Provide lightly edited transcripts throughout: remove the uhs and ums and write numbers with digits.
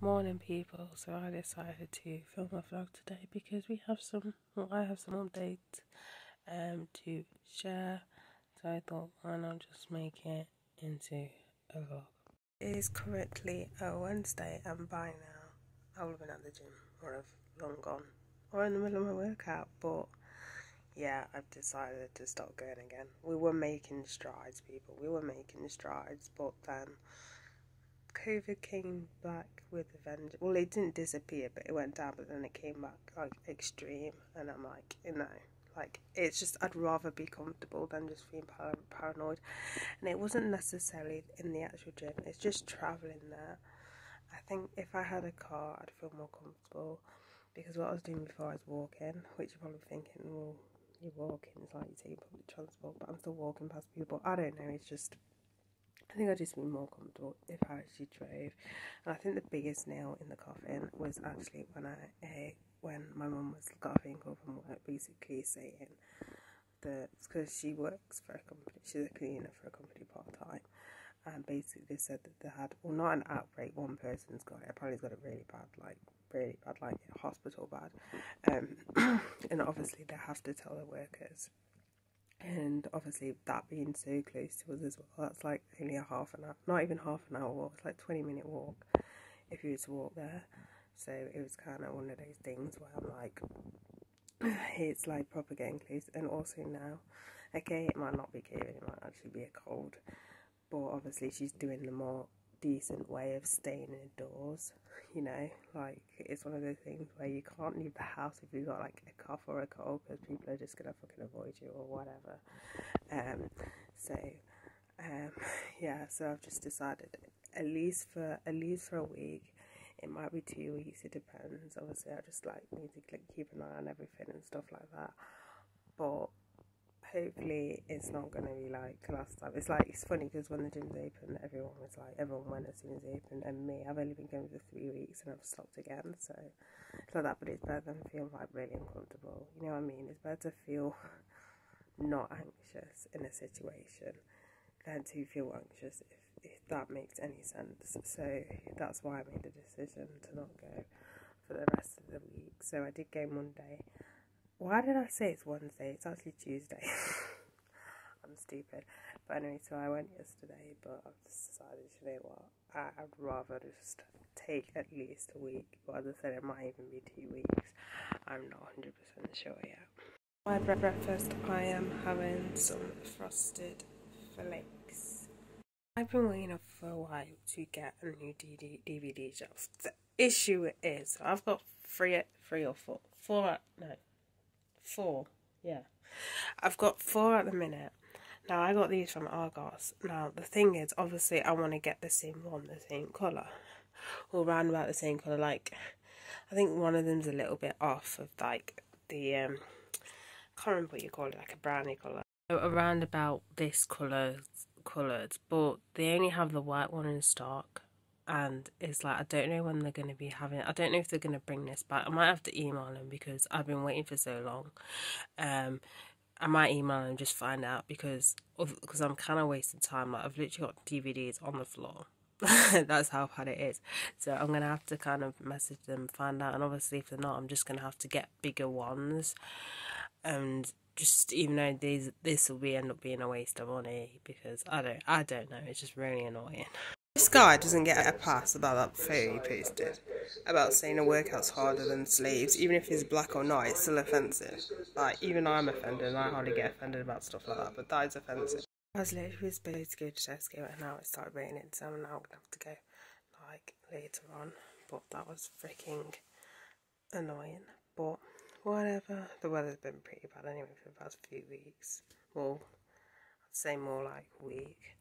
Morning, people. So I decided to film a vlog today because I have some updates to share. So I thought, why not just make it into a vlog? It is currently a Wednesday, and by now I would have been at the gym or have long gone or in the middle of my workout. But yeah, I've decided to start going again. We were making strides, people. We were making strides, but then COVID came back with a vengeance. Well, it didn't disappear, but it went down, but then it came back like extreme. And I'm like, like it's just I'd rather be comfortable than just being paranoid. And it wasn't necessarily in the actual gym, it's just traveling there. I think if I had a car, I'd feel more comfortable because what I was doing before I was walking, which you're probably thinking, well, you're walking, it's like you're taking public transport, but I'm still walking past people. I don't know, it's just I think I'd just be more comfortable if I actually drove. And I think the biggest nail in the coffin was actually when my mum got a phone call from work, basically saying that because she works for a company, she's a cleaner for a company part time, and basically they said that they had, well, not an outbreak, one person's got it, apparently he's got it really bad, like hospital bad, and obviously they have to tell the workers. And obviously that being so close to us as well, that's like only a half an hour, not even half an hour walk, it's like 20-minute walk if you were to walk there. So it was kind of one of those things where I'm like, it's like proper getting close. And also now, okay, it might not be COVID, it might actually be a cold, but obviously she's doing the more decent way of staying indoors, like it's one of those things where you can't leave the house if you've got like a cough or a cold because people are just gonna fucking avoid you or whatever. um so um yeah, so I've just decided at least for a week, it might be 2 weeks, it depends. Obviously I just like need to keep an eye on everything and stuff like that, but hopefully it's not going to be like last time. It's funny because when the gym's open, everyone went as soon as they opened, and me, I've only been going for 3 weeks and I've stopped again, so it's like that. But it's better than feel like really uncomfortable, you know what I mean? It's better to feel not anxious in a situation than to feel anxious, if that makes any sense. So that's why I made the decision to not go for the rest of the week. So I did go Monday. Why did I say it's Wednesday? It's actually Tuesday. I'm stupid. But anyway, so I went yesterday, but I've just decided, you know what, I'd rather just take at least a week. But as I said, it might even be 2 weeks. I'm not 100% sure yet. My breakfast, I am having some frosted flakes. I've been waiting for a while to get a new DVD shelf. The issue is, I've got three or four, yeah. I've got four at the minute. Now, I got these from Argos. Now, the thing is, obviously, I want to get the same one, the same colour. Or round about the same colour. Like, I think one of them's a little bit off of, like, the, I can't remember what you call it, like a brownie colour. Around about this coloured, but they only have the white one in stock. And it's like, I don't know when they're going to be having it. I don't know if they're going to bring this back. I might have to email them because I've been waiting for so long. I might email and just find out because I'm kind of wasting time. Like, I've literally got DVDs on the floor. That's how bad it is. So I'm going to have to kind of message them, find out. And obviously if they're not, I'm just going to have to get bigger ones. And just, even though this will end up being a waste of money because I don't know. It's just really annoying. This guy doesn't get a pass about that photo he posted about saying a workout's harder than slaves. Even if he's black or not, it's still offensive. Like, even I'm offended, and I hardly get offended about stuff like that, but that is offensive. I was literally supposed to go to Tesco, and now it started raining, so I'm now going to have to go, like, later on. But that was freaking annoying. But whatever. The weather's been pretty bad anyway for the past few weeks. Well, I'd say more like a week.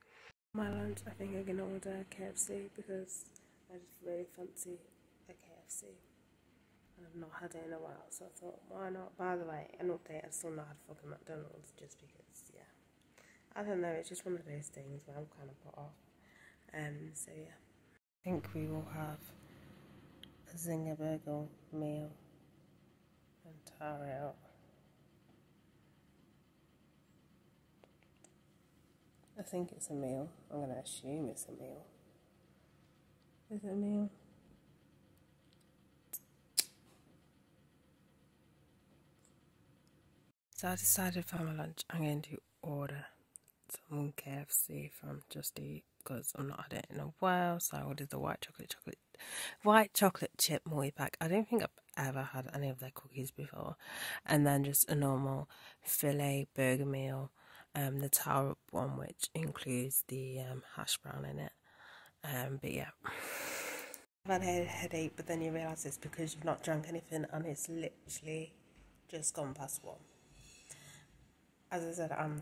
My lunch, I think I'm going to order KFC because I just really fancy a KFC. And I've not had it in a while, so I thought, why not? By the way, an update, I've still not had fucking McDonald's just because, yeah. I don't know, it's just one of those things where I'm kind of put off. So yeah. I think we will have a Zinger Burger meal and tire out. I think it's a meal. I'm going to assume it's a meal. Is it a meal? So I decided for my lunch I'm going to order some KFC from Just Eat because I'm not had it in a while. So I ordered the white chocolate chip Moi pack. I don't think I've ever had any of their cookies before. And then just a normal filet burger meal, the tower one, which includes the hash brown in it. But yeah, I've had a headache, but then you realise it's because you've not drank anything and it's literally just gone past 1. As I said, I'm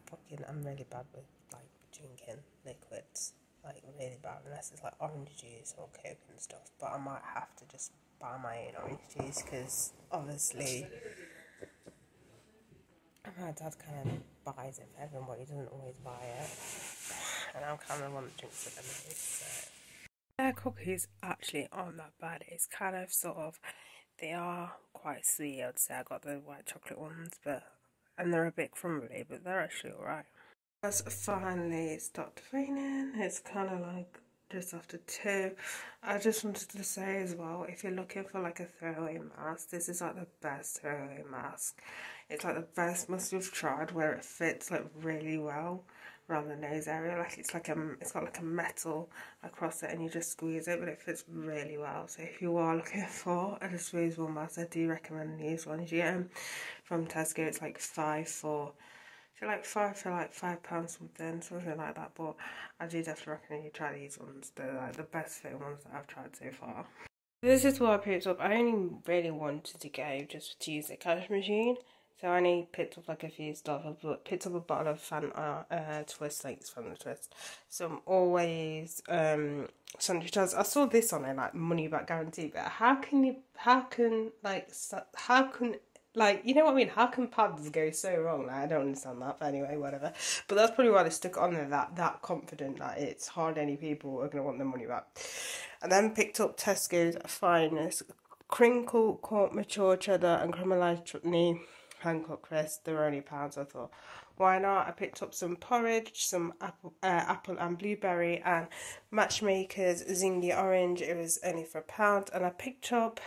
really bad with like drinking liquids, like really bad, unless it's like orange juice or Coke and stuff. But I might have to just buy my own orange juice because obviously my dad kind of buys it for everyone, but he doesn't always buy it, and I'm kind of one that drinks it anyway. So their cookies actually aren't that bad. It's kind of they are quite sweet. I'd say I got the white chocolate ones, and they're a bit crumbly, but they're actually alright. As finally it stopped raining, it's kind of like just after 2. I just wanted to say as well, if you're looking for like a throwaway mask, this is like the best throwaway mask. It's like the best mask you've tried, where it fits like really well around the nose area. Like it's got like a metal across it and you just squeeze it, but it fits really well. So if you are looking for a disposable mask, I do recommend these ones. You get them from Tesco. It's like £5 for something like that. But I do definitely recommend you try these ones. They're like the best fitting ones that I've tried so far. This is what I picked up. I only really wanted to go just to use the cash machine. So I only picked up like a few stuff. I picked up a bottle of Fanta Twist, thanks from the Twist. Some Always sundry chance. I saw this on it, like money back guarantee. But how can you know what I mean? How can pads go so wrong? Like, I don't understand that, but anyway, whatever. But that's probably why they stuck it on there, that confident that it's hard any people are going to want their money back. And then picked up Tesco's Finest crinkle cut mature cheddar and caramelised chutney Hancock crisp. They were only £1. I thought, why not? I picked up some porridge, some apple and blueberry, and Matchmakers Zingy orange. It was only for £1. And I picked up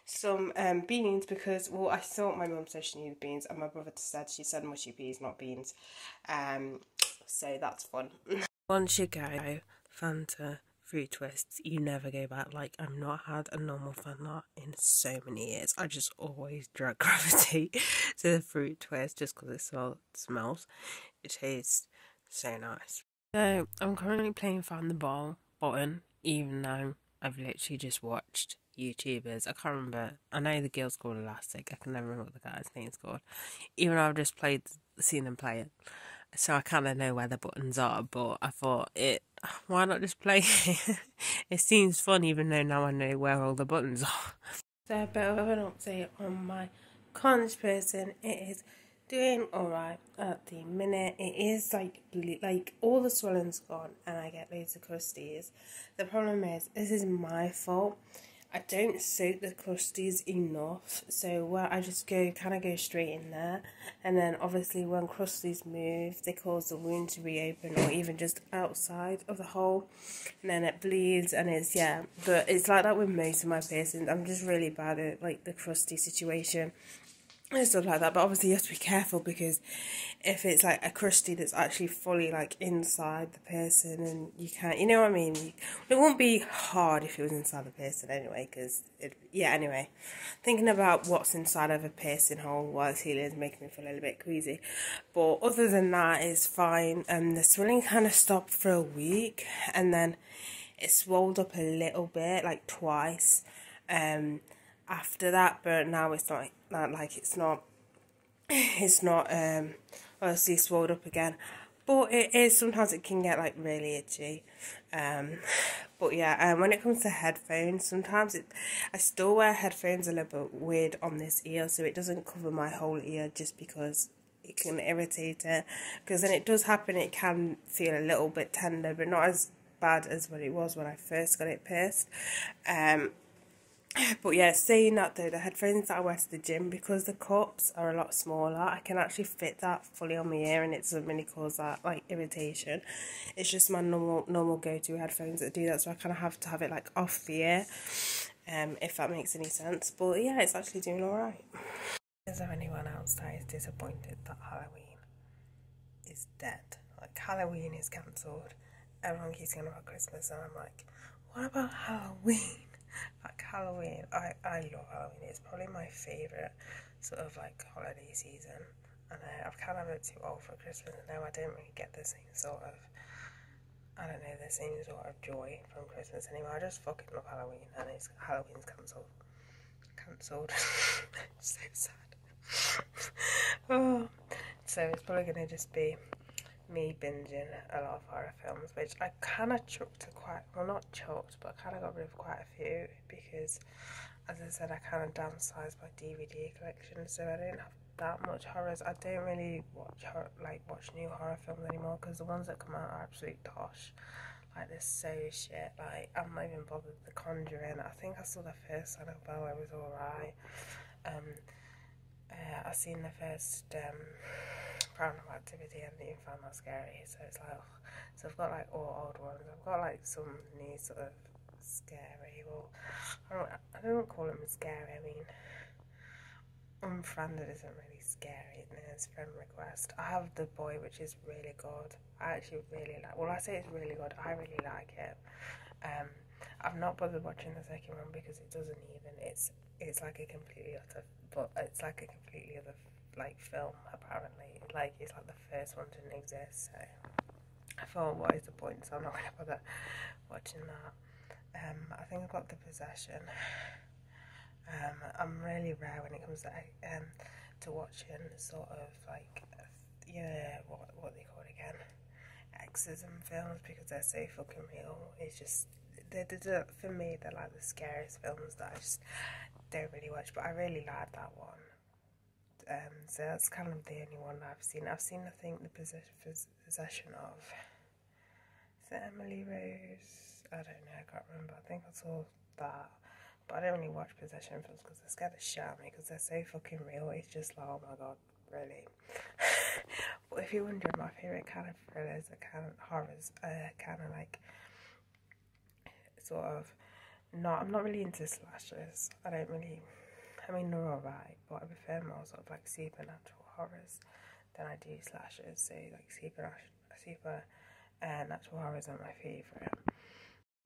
some beans because, well, I thought my mum said she needed beans, and my brother she said mushy peas, not beans. So that's fun. Once you go Fanta Fruit Twists, you never go back. Like, I've not had a normal Fanta in so many years. I just always gravitate to the Fruit Twist just because it smells. It tastes so nice. So I'm currently playing Find the Button, even though I've literally just watched YouTubers. I can't remember. I know the girl's called Elastic. I can never remember what the guy's name's called. Even though I've just seen them play it. So I kind of know where the buttons are, but I thought why not just play it? It seems fun, even though now I know where all the buttons are. So a bit of an update on my conch person. It is doing alright at the minute. It is like all the swelling's gone and I get loads of crusties. The problem is, this is my fault. I don't soak the crusties enough, so I just go straight in there, and then obviously when crusties move, they cause the wound to reopen, or even just outside of the hole, and then it bleeds, and but it's like that with most of my piercings. I'm just really bad at like the crusty situation and stuff like that, but obviously you have to be careful, because if it's like a crusty that's actually fully like inside the piercing, and you can't, you know what I mean, it won't be hard if it was inside the piercing anyway, because anyway, thinking about what's inside of a piercing hole while it's healing is making me feel a little bit queasy. But other than that, it's fine. The swelling kind of stopped for a week, and then it swelled up a little bit, like twice after that, but now it's not obviously swelled up again, but sometimes it can get like really itchy. But yeah, when it comes to headphones, sometimes I still wear headphones a little bit weird on this ear, so it doesn't cover my whole ear, just because it can irritate it, because then it does happen, it can feel a little bit tender, but not as bad as what it was when I first got it pierced. But yeah, saying that though, the headphones that I wear to the gym, because the cups are a lot smaller, I can actually fit that fully on my ear, and it doesn't really cause that like irritation. It's just my normal go-to headphones that do that, so I kind of have to have it like off the ear, if that makes any sense. But yeah, it's actually doing alright. Is there anyone else that is disappointed that Halloween is dead? Like, Halloween is cancelled. Everyone keeps going about Christmas, and I'm like, what about Halloween? Like, Halloween, I love Halloween. It's probably my favourite sort of like holiday season. And I've kind of been too old for Christmas, and now I don't really get the same sort of, I don't know, the same sort of joy from Christmas anymore. I just fucking love Halloween, and Halloween's cancelled. So sad. Oh, so it's probably going to just be me binging a lot of horror films, which I kind of chucked to quite, well, not chucked, but I kind of got rid of quite a few because, as I said, I kind of downsized my DVD collection, so I didn't have that much horrors. I don't really watch new horror films anymore because the ones that come out are absolute tosh. Like, they're so shit. Like, I'm not even bothered with The Conjuring. I think I saw the first Annabelle, it was alright. I seen the first Paranormal Activity and I didn't find that scary, so it's like, ugh. So I've got like all old ones. I've got like some new sort of scary, well, I don't call them scary, I mean, Unfriended isn't really scary, it's Friend Request. I have The Boy, which is really good. I actually really like, well, I say it's really good, I really like it. I've not bothered watching the second one because it doesn't even, it's like a completely other, but it's like a completely other like film apparently. Like, it's like the first one didn't exist, so I thought, what is the point? So I'm not going to bother watching that. I think I've got The Possession. I'm really rare when it comes to watching sort of like, what they call it again, exorcism films, because they're so fucking real. It's just, for me, they're like the scariest films that I just don't really watch, but I really like that one. So that's kind of the only one I've seen. I think, The Possession of, is it Emily Rose? I don't know, I can't remember. I think I saw that. But I don't really watch possession films because they're scared the shit out of me because they're so fucking real. It's just like, oh my god, really. But if you're wondering, my favourite kind of thrillers are kind of horrors, kind of like, sort of, I'm not really into slashers. I don't really, I mean, they're alright, but I prefer more sort of like supernatural horrors than I do slashers. So like supernatural horrors are my favourite.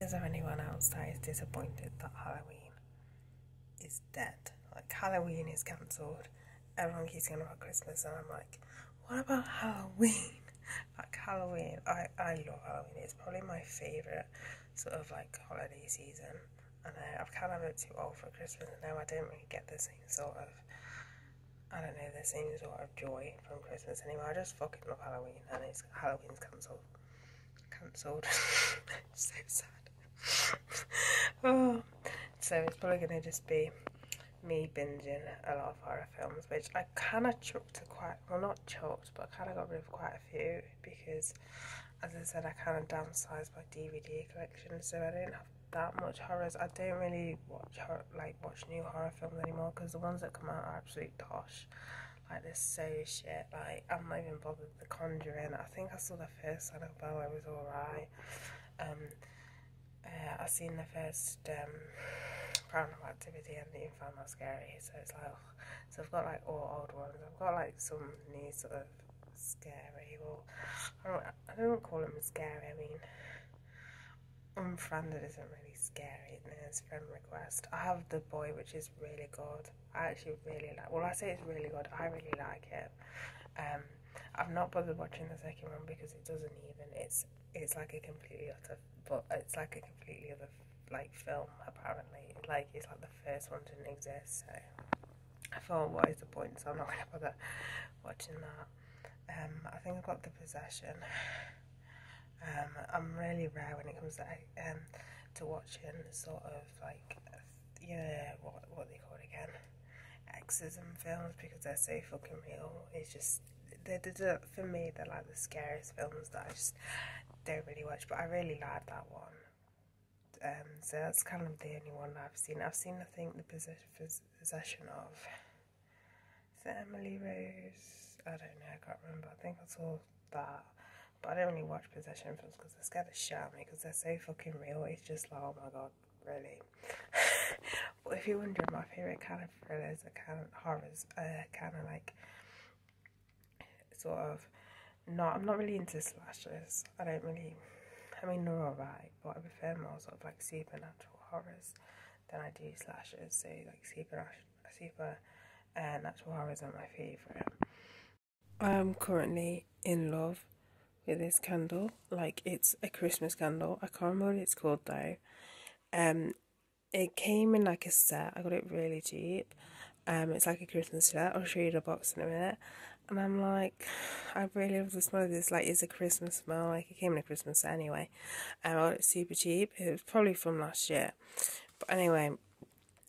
Is there anyone else that is disappointed that Halloween is dead? Like, Halloween is cancelled. Everyone keeps going about Christmas, and I'm like, what about Halloween? Like, Halloween, I love Halloween. It's probably my favourite sort of like holiday season. And I've kind of been too old for Christmas, and now I don't really get the same sort of, I don't know, the same sort of joy from Christmas anymore. I just fucking love Halloween, and Halloween's cancelled. So sad. Oh, so it's probably going to just be me binging a lot of horror films, which I kind of chucked to quite, well, not chucked, but I kind of got rid of quite a few because, as I said, I kind of downsized my DVD collection, so I didn't have that much horrors. I don't really watch new horror films anymore because the ones that come out are absolute tosh. Like, they're so shit. Like, I'm not even bothered with The Conjuring. I think I saw the first Annabelle, it was alright. I seen the first Paranormal Activity and I didn't find that scary, so it's like, ugh. So I've got like all old ones. I've got like some new sort of scary, well, I don't call them scary, I mean, Unfriended isn't really scary, it's Friend Request. I have The Boy, which is really good. I actually really like, well, I say it's really good, I really like it. I've not bothered watching the second one because it doesn't even, it's like a completely other, but it's like a completely other like film apparently. Like, it's like the first one didn't exist, so I thought, what is the point? So I'm not going to bother watching that. I think I've got The Possession. I'm really rare when it comes to watching sort of like, what they call it again, exorcism films, because they're so fucking real. It's just, for me, they're like the scariest films that I just don't really watch, but I really like that one. So that's kind of the only one I've seen. I think, The Possession of, is it Emily Rose? I don't know, I can't remember. I think I saw that. But I don't really watch possession films because they're scared the shit out of me because they're so fucking real. It's just like, oh my god, really. But if you're wondering, my favourite kind of thrillers are kind of horrors, kind of like sort of I'm not really into slashers. I mean they're alright, but I prefer more sort of like supernatural horrors than I do slashers. So like supernatural horrors are my favourite. I'm currently in love with this candle. Like, it's a Christmas candle. I can't remember what it's called though. It came in like a set. I got it really cheap. It's like a Christmas set. I'll show you the box in a minute. And I'm like, I really love the smell of this. Like, it's a Christmas smell. Like, it came in a Christmas set anyway. I got it super cheap. It was probably from last year. But anyway,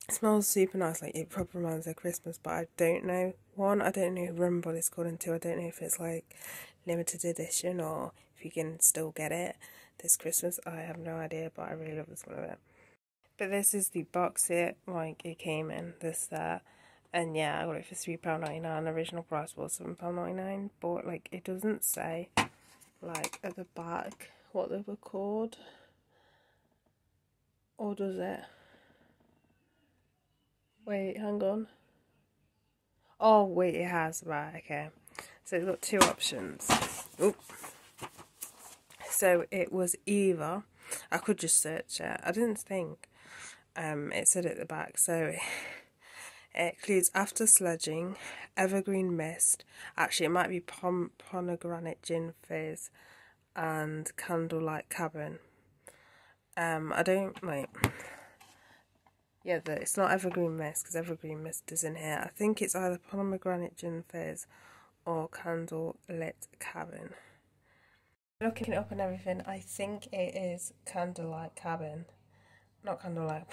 it smells super nice. Like, it proper reminds me of Christmas. But I don't know. One, I don't know remember what it's called. And two, I don't know if it's like limited edition or if you can still get it this Christmas. I have no idea. But I really love the smell of it. But this is the box set. Like, it came in this set. And yeah, I got it for £3.99. Original price was £7.99. But like, it doesn't say like at the back what they were called. Or does it? Wait, hang on. Oh wait, it has. Right, okay. So it's got two options. Oop. So it was either, I could just search it. I didn't think. It said at the back. So it includes After Sledging, Evergreen Mist, actually it might be Pomegranate Gin Fizz, and Candlelight Cabin. I don't, like, yeah, it's not Evergreen Mist, because Evergreen Mist is in here. I think it's either Pomegranate Gin Fizz or Candlelit Cabin. Looking it up and everything, I think it is Candlelight Cabin. Not Candlelight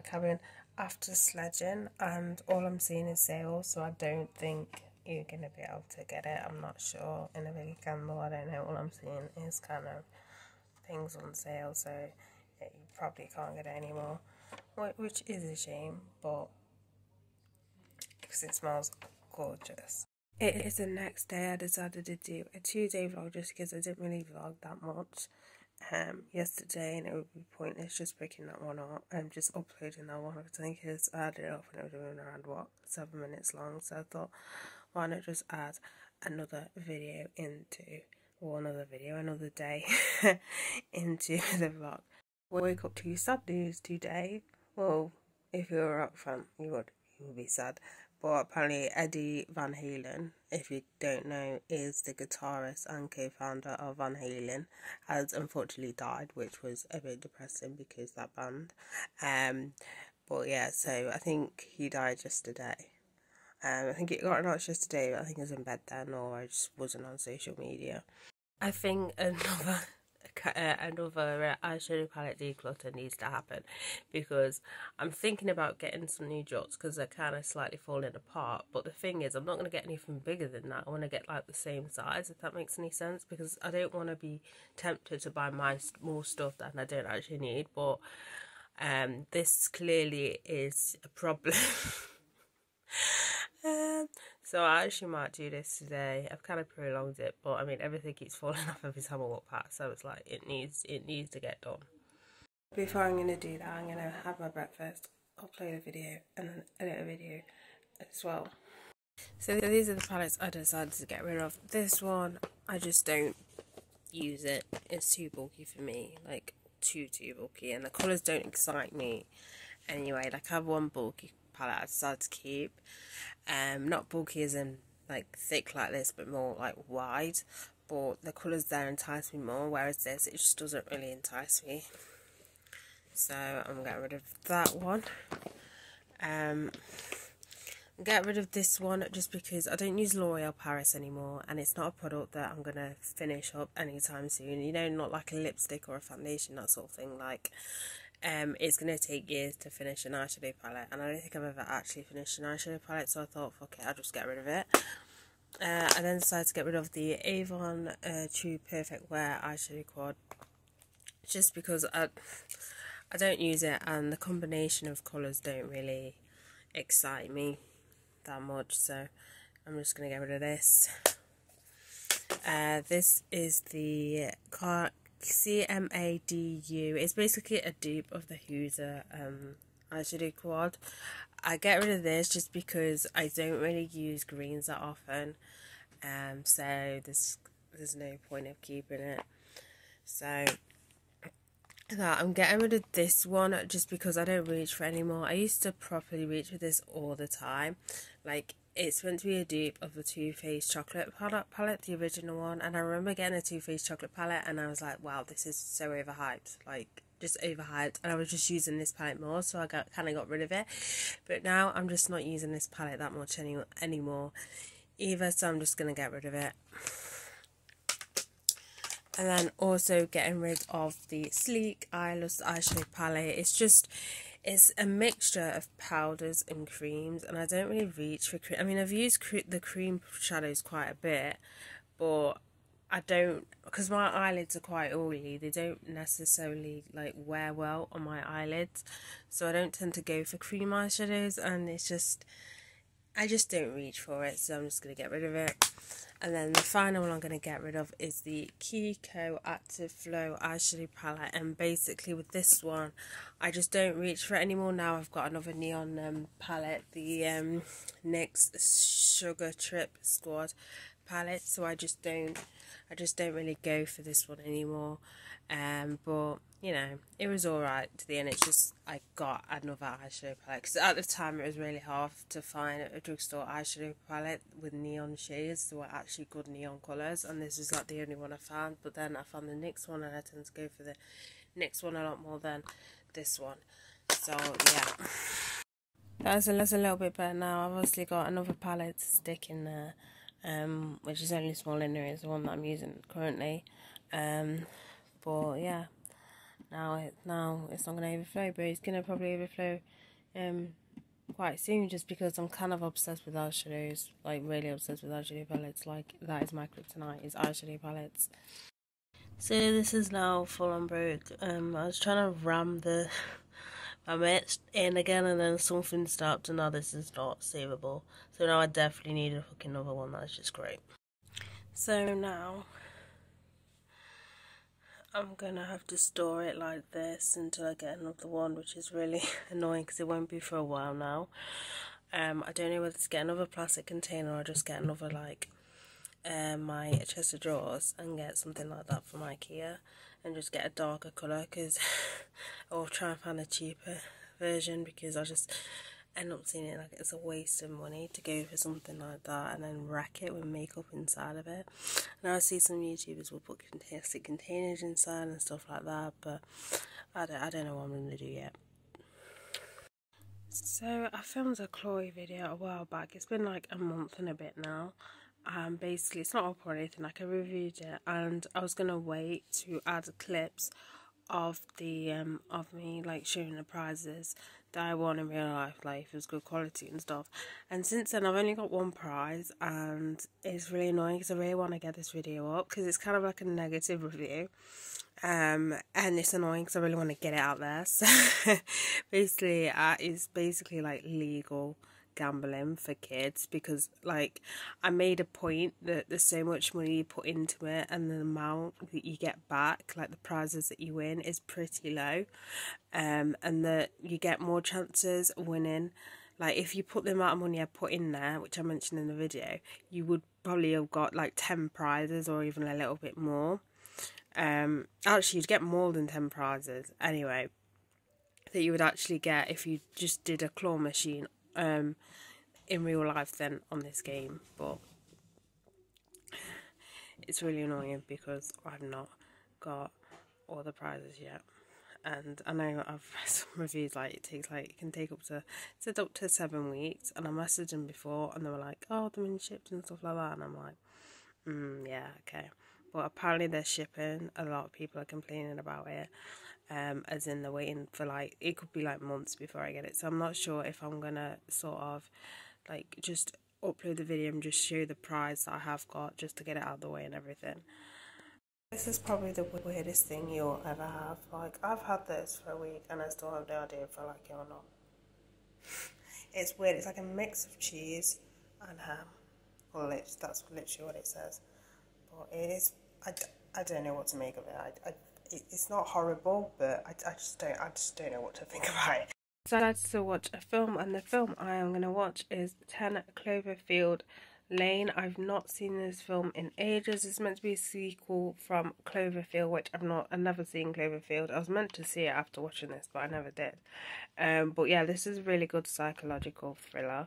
Cabin. After Sledging, and all I'm seeing is sales, so I don't think you're going to be able to get it. I'm not sure. In a big candle, I don't know. All I'm seeing is kind of things on sale, so yeah, you probably can't get it anymore, which is a shame, but because it smells gorgeous. It is the next day. I decided to do a 2-day vlog just because I didn't really vlog that much yesterday, and it would be pointless just picking that one up and just uploading that one. I think it's added it up and it would have been around 7 minutes long, so I thought, why not just add another video another day into the vlog. We wake up to sad news today. Well, if you're a rock fan, you would be sad. But apparently Eddie Van Halen, if you don't know, is the guitarist and co-founder of Van Halen, has unfortunately died, which was a bit depressing because that band. But yeah, so I think he died yesterday. I think it got announced yesterday, but I think I was in bed then, or I just wasn't on social media. I think another eyeshadow palette declutter needs to happen, because I'm thinking about getting some new Jots because they're kind of slightly falling apart, but the thing is, I'm not going to get anything bigger than that. I want to get like the same size, if that makes any sense, because I don't want to be tempted to buy more stuff that I don't actually need. But this clearly is a problem. So I actually might do this today. I've kind of prolonged it, but I mean, everything keeps falling off every time I walk past, so it's like it needs to get done. Before I'm going to do that, I'm going to have my breakfast, upload a video, and then edit a video as well. So these are the palettes I decided to get rid of. This one, I just don't use it. It's too bulky for me, like too bulky, and the colours don't excite me anyway. Like, I have one bulky palette I decided to keep. Not bulky as in like thick like this, but more like wide, but the colours there entice me more, whereas this, it just doesn't really entice me. So I'm getting rid of that one. Get rid of this one just because I don't use L'Oreal Paris anymore, and it's not a product that I'm gonna finish up anytime soon, you know, not like a lipstick or a foundation, that sort of thing. Like, it's going to take years to finish an eyeshadow palette, and I don't think I've ever actually finished an eyeshadow palette, so I thought, fuck it, I'll just get rid of it. I then decided to get rid of the Avon True Perfect Wear eyeshadow quad, just because I don't use it, and the combination of colours don't really excite me that much, so I'm just going to get rid of this. This is the CMADU. It's basically a dupe of the Huda eyeshadow quad. I get rid of this just because I don't really use greens that often, so there's no point of keeping it. So that I'm getting rid of this one just because I don't reach for it anymore. I used to properly reach for this all the time. Like, it's meant to be a dupe of the Too Faced chocolate palette, the original one, and I remember getting a Too Faced chocolate palette and I was like, wow, this is so overhyped, like just overhyped, and I was just using this palette more, so I kind of got rid of it. But now I'm just not using this palette that much anymore either, so I'm just gonna get rid of it. And then also getting rid of the Sleek Eyeless eyeshadow palette. It's a mixture of powders and creams, and I don't really reach for cream. I mean, I've used the cream shadows quite a bit, but I don't, because my eyelids are quite oily, they don't necessarily like wear well on my eyelids, so I don't tend to go for cream eyeshadows, and I just don't reach for it, so I'm just going to get rid of it. And then the final one I'm going to get rid of is the Kiko Active Flow eyeshadow palette. And basically with this one, I just don't reach for it anymore. Now I've got another neon palette, the NYX Sugar Trip Squad palette. So I just don't really go for this one anymore. But you know, it was alright to the end. It's just I got another eyeshadow palette because at the time it was really hard to find a drugstore eyeshadow palette with neon shades that were actually good neon colours, and this is like the only one I found. But then I found the NYX one, and I tend to go for the NYX one a lot more than this one. So yeah, that's a little bit better now. I've obviously got another palette to stick in there, which is only small anyway. It's the one that I'm using currently. But yeah, now it's not going to overflow, but it's going to probably overflow quite soon, just because I'm kind of obsessed with eyeshadows, like really obsessed with eyeshadow palettes. Like, that is my kryptonite, is eyeshadow palettes. So this is now full on broke. I was trying to ram my mitts in again, and then something stopped, and now this is not savable. So now I definitely need a fucking another one. That's just great. So now I'm gonna have to store it like this until I get another one, which is really annoying because it won't be for a while now. I don't know whether to get another plastic container or just get another, like, my chest of drawers and get something like that from IKEA and just get a darker colour, because or try and find a cheaper version, because I just end up seeing it like it's a waste of money to go for something like that and then wreck it with makeup inside of it. And I see some YouTubers will put plastic containers inside and stuff like that, but I don't know what I'm going to do yet. So I filmed a Chloe video a while back. It's been like a month and a bit now. Basically it's not up or anything, like I reviewed it, and I was going to wait to add clips of the of me like showing the prizes that I won in real life, like if it was good quality and stuff. And since then I've only got one prize, and it's really annoying because I really want to get this video up because it's kind of like a negative review, and it's annoying because I really want to get it out there. So basically it's basically like legal gambling for kids, because like I made a point that there's so much money you put into it and the amount that you get back, like the prizes that you win, is pretty low, and that you get more chances of winning. Like if you put the amount of money I put in there, which I mentioned in the video, you would probably have got like 10 prizes or even a little bit more. Actually you'd get more than 10 prizes anyway that you would actually get if you just did a claw machine in real life than on this game. But it's really annoying because I've not got all the prizes yet, and I know I've read some reviews like it can take up to 7 weeks, and I messaged them before and they were like, oh, they're been shipped and stuff like that, and I'm like, yeah, okay. But apparently they're shipping. A lot of people are complaining about it, as in they're waiting for like, it could be like months before I get it. So I'm not sure if I'm gonna sort of like just upload the video and just show the prize that I have got, just to get it out of the way and everything. This is probably the weirdest thing you'll ever have. Like, I've had this for a week and I still have no idea if I like it or not. It's weird. It's like a mix of cheese and ham. Or lips. That's literally what it says. But it is, I don't know what to make of it. It's not horrible, but I just don't know what to think about it. So I decided to watch a film, and the film I am going to watch is 10 Cloverfield Lane. I've not seen this film in ages. It's meant to be a sequel from Cloverfield, which I've never seen Cloverfield. I was meant to see it after watching this, but I never did. But yeah, this is a really good psychological thriller.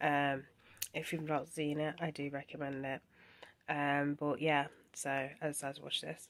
If you've not seen it, I do recommend it. But yeah, so I decided to watch this.